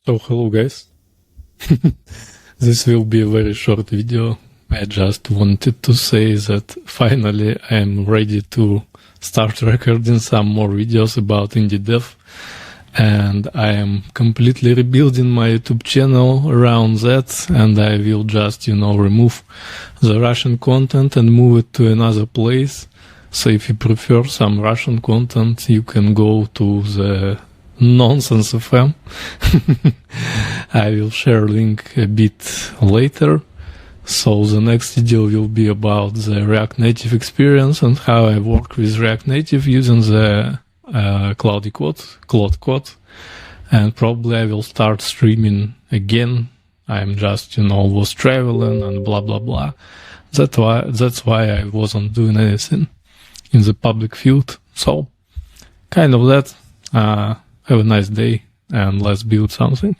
So hello guys, this will be a very short video. I just wanted to say that finally I'm ready to start recording some more videos about indie dev, and I am completely rebuilding my YouTube channel around that, and I will just, remove the Russian content and move it to another place. So if you prefer some Russian content, you can go to the Nonsense FM. I will share link a bit later. So the next video will be about the React Native experience and how I work with React Native using the Claude Code. And probably I will start streaming again. I'm just, was traveling and blah, blah, blah. That's why I wasn't doing anything in the public field. So kind of that. Have a nice day and let's build something.